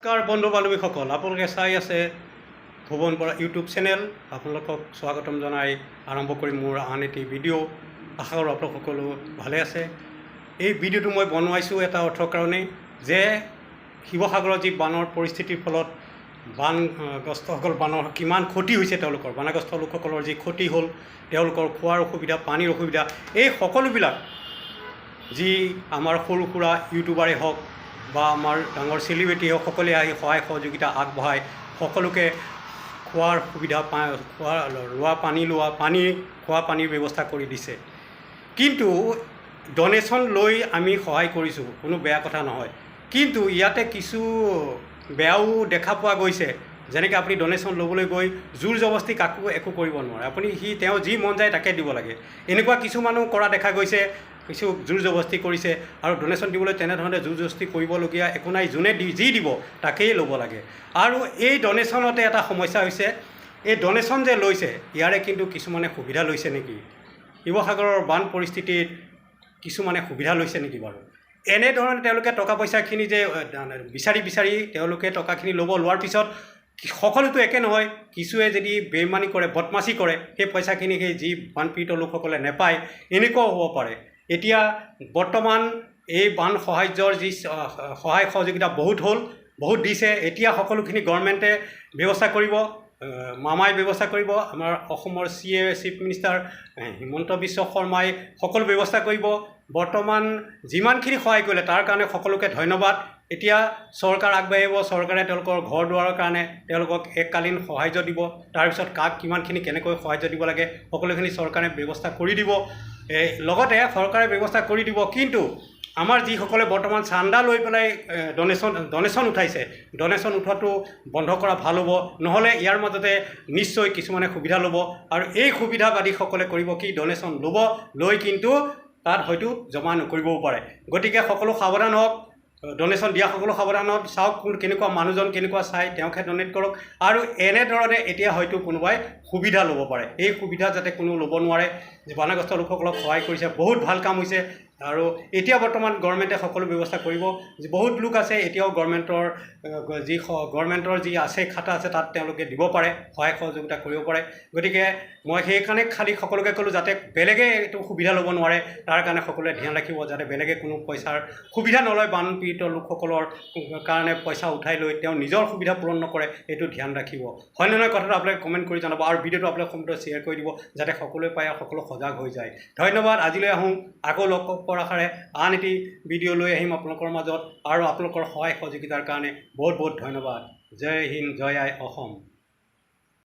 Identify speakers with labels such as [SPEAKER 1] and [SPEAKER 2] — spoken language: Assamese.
[SPEAKER 1] নমস্কাৰ বন্ধু বান্ধৱীসকল, আপোনালোকে চাই আছে ভুৱন বৰা ইউটিউব চেনেল। আপোনালোকক স্বাগতম জনাই আৰম্ভ কৰিম মোৰ আন এটি ভিডিঅ'। আশা কৰোঁ আপোনালোক সকলো ভালে আছে। এই ভিডিঅ'টো মই বনোৱাইছোঁ এটা অৰ্থৰ কাৰণেই যে শিৱসাগৰৰ যি বানৰ পৰিস্থিতিৰ ফলত বানগ্ৰস্তসকল বানৰ কিমান ক্ষতি হৈছে, তেওঁলোকৰ বানগ্ৰস্ত লোকসকলৰ যি ক্ষতি হ'ল, তেওঁলোকৰ খোৱাৰ অসুবিধা, পানীৰ অসুবিধা, এই সকলোবিলাক যি আমাৰ সৰু সুৰা ইউটিউবাৰেই হওক বা আমাৰ ডাঙৰ চেলিব্ৰিটি হওক, সকলোৱে আহি সহায় সহযোগিতা আগবঢ়াই সকলোকে খোৱাৰ সুবিধা খোৱা পানীৰ ব্যৱস্থা কৰি দিছে। কিন্তু ডনেশ্যন লৈ আমি সহায় কৰিছোঁ, কোনো বেয়া কথা নহয়। কিন্তু ইয়াতে কিছু বেয়াও দেখা পোৱা গৈছে। যেনেকৈ আপুনি ডনেশ্যন ল'বলৈ গৈ জোৰ জবস্তি কাকো একো কৰিব নোৱাৰে। তেওঁ যি মন যায় তাকে দিব লাগে, এনেকুৱা কিছু মানুহ কৰা দেখা গৈছে। কিছু জোৰ জবস্তি কৰিছে আৰু ডনেশ্যন দিবলৈ তেনেধৰণে জোৰ জবস্তি কৰিবলগীয়া একো নাই। যোনে যি দিব তাকেই ল'ব লাগে। আৰু এই ডনেশ্যনতে এটা সমস্যা হৈছে, এই ডনেশ্যন যে লৈছে ইয়াৰে কিন্তু কিছুমানে সুবিধা লৈছে নেকি? শিৱসাগৰৰ বান পৰিস্থিতিত কিছুমানে সুবিধা লৈছে নেকি বাৰু? এনেধৰণে তেওঁলোকে টকা পইচাখিনি যে বিচাৰি তেওঁলোকে টকাখিনি লোৱাৰ পিছত সকলোতো একে নহয়। কিছুৱে যদি বেইমানি কৰে, বদমাচি কৰে, সেই পইচাখিনি সেই যি বানপীড়িত লোকসকলে নেপায়, এনেকুৱাও হ'ব পাৰে। এতিয়া বৰ্তমান এই বান সাহায্যৰ যি সহায় সহযোগিতা বহুত দিছে। এতিয়া সকলোখিনি গভৰ্ণমেণ্টে ব্যৱস্থা কৰিব, মামাই ব্যৱস্থা কৰিব। আমাৰ অসমৰ চিফ মিনিষ্টাৰ হিমন্ত বিশ্ব শৰ্মাই সকলো ব্যৱস্থা কৰিব। বৰ্তমান যিমানখিনি সহায় কৰিলে তাৰ কাৰণে সকলোকে ধন্যবাদ। এতিয়া চৰকাৰ আগবাঢ়িব, চৰকাৰে তেওঁলোকৰ ঘৰ দুৱাৰৰ কাৰণে তেওঁলোকক এককালীন সাহায্য দিব। তাৰপিছত কাক কিমানখিনি কেনেকৈ সাহায্য দিব লাগে সকলোখিনি চৰকাৰে ব্যৱস্থা কৰি দিব। লগতে চৰকাৰে ব্যৱস্থা কৰি দিব, কিন্তু আমাৰ যিসকলে বৰ্তমান চান্দা লৈ পেলাই ডনেশ্যন উঠাইছে, ডনেশ্যন উঠোৱাটো বন্ধ কৰা ভাল হ'ব। নহ'লে ইয়াৰ মাজতে নিশ্চয় কিছুমানে সুবিধা ল'ব, আৰু এই সুবিধাবাদীসকলে কৰিব কি, ডনেশ্যন ল'ব, লৈ কিন্তু তাত হয়তো জমা নকৰিবও পাৰে। গতিকে সকলো সাৱধান হওক, ডনেশ্যন দিয়া সকলো সাৱধান হওক। চাওক কেনেকুৱা মানুহজন কেনেকুৱা চাই তেওঁকহে ডনেট কৰক। আৰু এনেধৰণে এতিয়া হয়তো কোনোবাই সুবিধা ল'ব পাৰে, এই সুবিধা যাতে কোনো ল'ব নোৱাৰে। বানগ্ৰস্ত লোকসকলক সহায় কৰিছে, বহুত ভাল কাম হৈছে। আৰু এতিয়া বৰ্তমান গভৰ্ণমেণ্টে সকলো ব্যৱস্থা কৰিব। বহুত লোক আছে এতিয়াও গভৰ্ণমেণ্টৰ যি আছে খাতা আছে, তাত তেওঁলোকে দিব পাৰে, সহায় সহযোগিতা কৰিব পাৰে। গতিকে মই সেইকাৰণে খালি সকলোকে ক'লোঁ, যাতে বেলেগে এইটো সুবিধা ল'ব নোৱাৰে, তাৰ কাৰণে সকলোৱে ধ্যান ৰাখিব, যাতে বেলেগে কোনো পইচাৰ সুবিধা নলয়। বানপীড়িত লোকসকলৰ কাৰণে পইচা উঠাই লৈ তেওঁ নিজৰ সুবিধা পূৰণ নকৰে, এইটো ধ্যান ৰাখিব। হয় নে নহয় কথাটো আপোনালোকে কমেণ্ট কৰি জনাব, আৰু ভিডিঅ'টো আপোনালোকে সম্পূৰ্ণ শ্বেয়াৰ কৰি দিব, যাতে সকলোৱে পায় আৰু সকলো সজাগ হৈ যায়। ধন্যবাদ। আজিলৈ আহোঁ, আকৌ লগ পোৱাৰ আশাৰে আন এটি ভিডিঅ' লৈ আহিম আপোনালোকৰ মাজত। আৰু আপোনালোকৰ সহায় সহযোগিতাৰ কাৰণে বহুত ধন্যবাদ। জয় হিন্দ, জয় আই অসম।